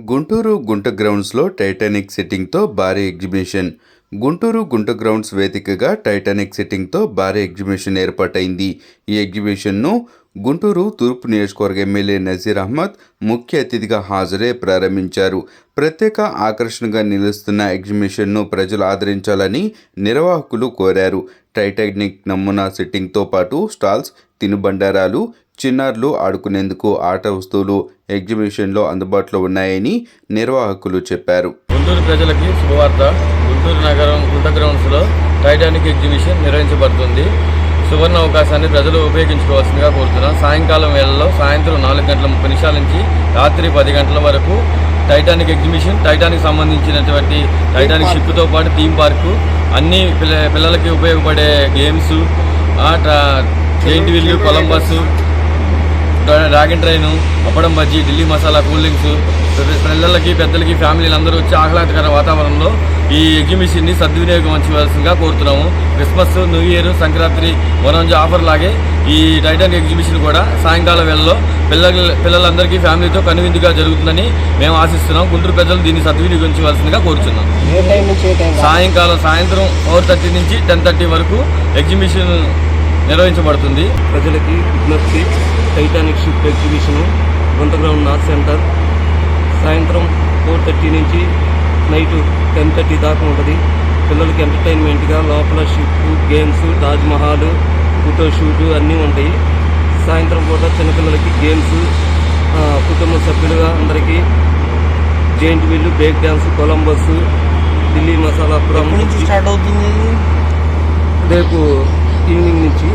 గుంటూరు గుంట గ్రౌండ్స్లో టైటానిక్ సెట్టింగ్తో భారీ ఎగ్జిబిషన్. గుంటూరు గుంట గ్రౌండ్స్ వేదికగా టైటానిక్ సెట్టింగ్తో భారీ ఎగ్జిబిషన్ ఏర్పాటైంది. ఈ ఎగ్జిబిషన్ను గుంటూరు తూర్పు నియోజకవర్గ ఎమ్మెల్యే నజీర్ అహ్మద్ ముఖ్య అతిథిగా హాజరై ప్రారంభించారు. ప్రత్యేక ఆకర్షణగా నిలుస్తున్న ఎగ్జిబిషన్ను ప్రజలు ఆదరించాలని నిర్వాహకులు కోరారు. టైటానిక్ నమూనా సెట్టింగ్తో పాటు స్టాల్స్, తినుబండారాలు, చిన్నారులు ఆడుకునేందుకు ఆట వస్తువులు ఎగ్జిబిషన్లో అందుబాటులో ఉన్నాయని నిర్వాహకులు చెప్పారు. గుంటూరు ప్రజలకి శుభవార్త. గుంటూరు నగరం గుంట గ్రౌండ్స్లో టైటానిక్ ఎగ్జిబిషన్ నిర్వహించబడుతుంది. సువర్ణ అవకాశాన్ని ప్రజలు ఉపయోగించుకోవాల్సిందిగా కోరుతున్నాం. సాయంకాలం వేళల్లో సాయంత్రం 4:30 నుంచి రాత్రి 10 గంటల వరకు టైటానిక్ ఎగ్జిబిషన్, టైటానిక్ సంబంధించినటువంటి టైటానిక్ షిప్తో పాటు థీమ్ పార్కు, అన్ని పిల్లలకి ఉపయోగపడే games, giant wheel, Columbus, dragon train, అప్పడం బజ్జీ, ఢిల్లీ మసాలా, కూల్ డ్రింక్స్, పిల్లలకి పెద్దలకి ఫ్యామిలీలు అందరూ వచ్చి ఆహ్లాదకర వాతావరణంలో ఈ ఎగ్జిబిషన్ని సద్వినియోగించవలసిందిగా కోరుతున్నాము. క్రిస్మస్, న్యూ ఇయర్, సంక్రాంతి, వనంజ ఆఫర్ లాగే ఈ టైటానిక్ ఎగ్జిబిషన్ కూడా సాయంకాలం వేళలో పిల్లలందరికీ ఫ్యామిలీతో కనువిందుగా జరుగుతుందని మేము ఆశిస్తున్నాం. గుంటూరు ప్రజలు దీన్ని సద్వినియోగించవలసిందిగా కోరుతున్నాం. సాయంత్రం 4:30 నుంచి 10:30 వరకు ఎగ్జిబిషన్ నిర్వహించబడుతుంది. ప్రజలకి విజ్ఞప్తి, టైటానిక్ షిప్ ఎగ్జిబిషన్ గుంట గ్రౌండ్ నార్త్ సెంటర్ సాయంత్రం 4:30 నుంచి నైట్ 10:30 దాకా ఉంటుంది. పిల్లలకి ఎంటర్టైన్మెంట్గా లోపల షిప్, గేమ్స్, తాజ్మహల్, ఫోటోషూట్ అన్నీ ఉంటాయి. సాయంత్రం పూట చిన్నపిల్లలకి గేమ్స్, కుటుంబ సభ్యులుగా అందరికీ giant wheel, break dance, Columbus, Delhi masala, అప్పడం స్టార్ట్ అవుతుంది రేపు ఈవినింగ్ నుంచి